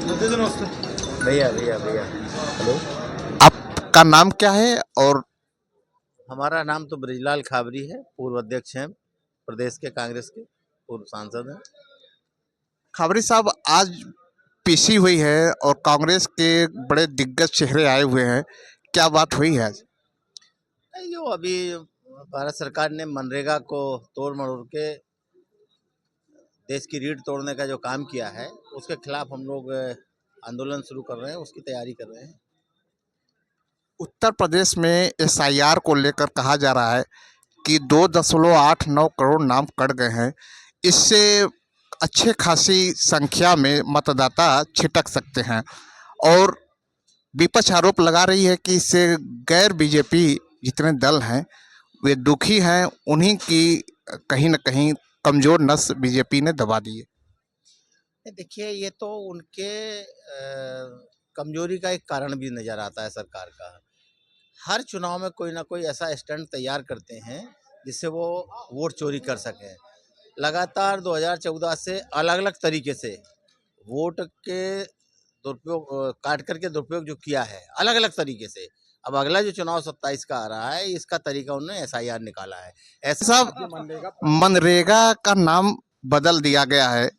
भैया भैया भैया हेलो। आपका नाम क्या है? और हमारा नाम तो ब्रिजलाल खाबरी है, पूर्व अध्यक्ष हैं प्रदेश के कांग्रेस के, पूर्व सांसद हैं। खबरी साहब, आज पीसी हुई है और कांग्रेस के बड़े दिग्गज चेहरे आए हुए हैं, क्या बात हुई है आज? जो अभी भारत सरकार ने मनरेगा को तोड़ मरोड़ के देश की रीढ़ तोड़ने का जो काम किया है, उसके खिलाफ हम लोग आंदोलन शुरू कर रहे हैं, उसकी तैयारी कर रहे हैं। उत्तर प्रदेश में एसआईआर को लेकर कहा जा रहा है कि 2.89 करोड़ नाम कट गए हैं। इससे अच्छे खासी संख्या में मतदाता छिटक सकते हैं और विपक्ष आरोप लगा रही है कि इससे गैर बीजेपी जितने दल हैं वे दुखी हैं, उन्हीं की कहीं न कहीं कमज़ोर नस बीजेपी ने दबा दी है। देखिए, ये तो उनके कमजोरी का एक कारण भी नजर आता है सरकार का। हर चुनाव में कोई ना कोई ऐसा स्टंट तैयार करते हैं जिससे वो वोट चोरी कर सकें। लगातार 2014 से अलग अलग तरीके से वोट के दुरुपयोग काट करके दुरुपयोग जो किया है अलग अलग तरीके से। अब अगला जो चुनाव 27 का आ रहा है, इसका तरीका उन्होंने एसआईआर निकाला है। ऐसा साहब, मनरेगा का नाम बदल दिया गया है,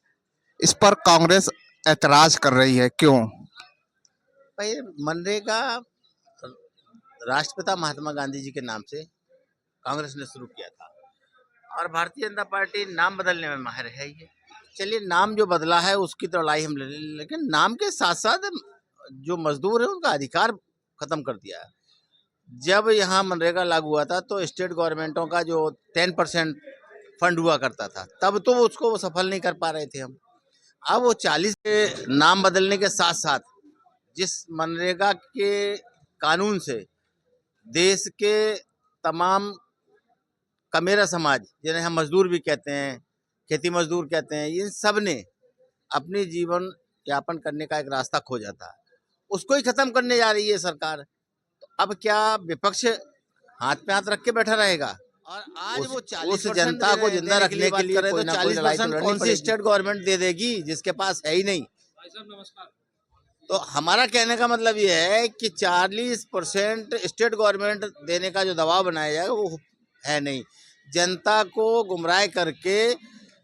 इस पर कांग्रेस ऐतराज कर रही है, क्यों? भाई, मनरेगा राष्ट्रपिता महात्मा गांधी जी के नाम से कांग्रेस ने शुरू किया था और भारतीय जनता पार्टी नाम बदलने में माहिर है। ये चलिए, नाम जो बदला है उसकी तो लड़ाई हम ले लें, लेकिन नाम के साथ साथ जो मजदूर है उनका अधिकार खत्म कर दिया है। जब यहाँ मनरेगा लागू हुआ था तो स्टेट गवर्नमेंटों का जो 10% फंड हुआ करता था, तब तो उसको वो सफल नहीं कर पा रहे थे हम। अब वो 40 के नाम बदलने के साथ साथ जिस मनरेगा के कानून से देश के तमाम कमेरा समाज, जिन्हें हम मजदूर भी कहते हैं, खेती मजदूर कहते हैं, इन सब ने अपनी जीवन यापन करने का एक रास्ता खोजा था, उसको ही खत्म करने जा रही है सरकार। तो अब क्या विपक्ष हाथ पे हाथ रख के बैठा रहेगा? और आज वो 40 जनता को जिंदा रखने के लिए तो 40% कौन सी स्टेट गवर्नमेंट दे देगी जिसके पास है ही नहीं। तो हमारा कहने का मतलब ये है कि 40% स्टेट गवर्नमेंट देने का जो दबाव बनाया जाएगा वो है नहीं। जनता को गुमराह करके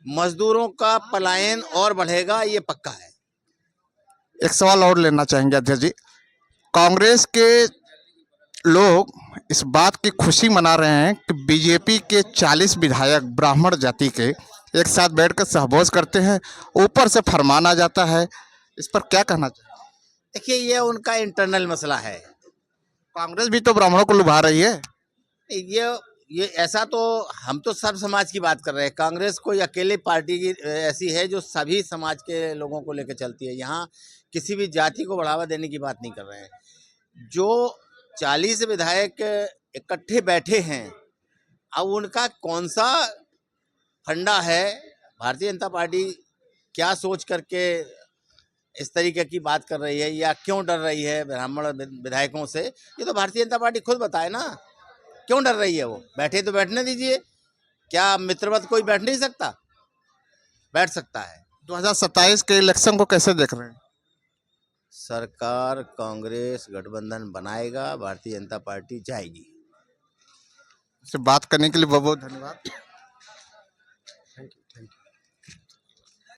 मजदूरों का पलायन और बढ़ेगा, ये पक्का है। एक सवाल और लेना चाहेंगे अध्यक्ष जी। कांग्रेस के लोग इस बात की खुशी मना रहे हैं कि बीजेपी के 40 विधायक ब्राह्मण जाति के एक साथ बैठकर सहभोज करते हैं, ऊपर से फरमान आ जाता है, इस पर क्या कहना चाहिए? देखिए, ये उनका इंटरनल मसला है। कांग्रेस भी तो ब्राह्मणों को लुभा रही है। ये ऐसा तो हम तो सब समाज की बात कर रहे हैं। कांग्रेस कोई अकेले पार्टी की ऐसी है जो सभी समाज के लोगों को लेकर चलती है। यहाँ किसी भी जाति को बढ़ावा देने की बात नहीं कर रहे हैं। जो 40 विधायक इकट्ठे बैठे हैं, अब उनका कौन सा फंडा है, भारतीय जनता पार्टी क्या सोच करके इस तरीके की बात कर रही है या क्यों डर रही है ब्राह्मण विधायकों से, ये तो भारतीय जनता पार्टी खुद बताए ना। क्यों डर रही है? वो बैठे तो बैठने दीजिए। क्या मित्रवत कोई बैठ नहीं सकता? बैठ सकता है। 2027 के इलेक्शन को कैसे देख रहे हैं? सरकार कांग्रेस गठबंधन बनाएगा, भारतीय जनता पार्टी जाएगी। से बात करने के लिए बहुत बहुत धन्यवाद।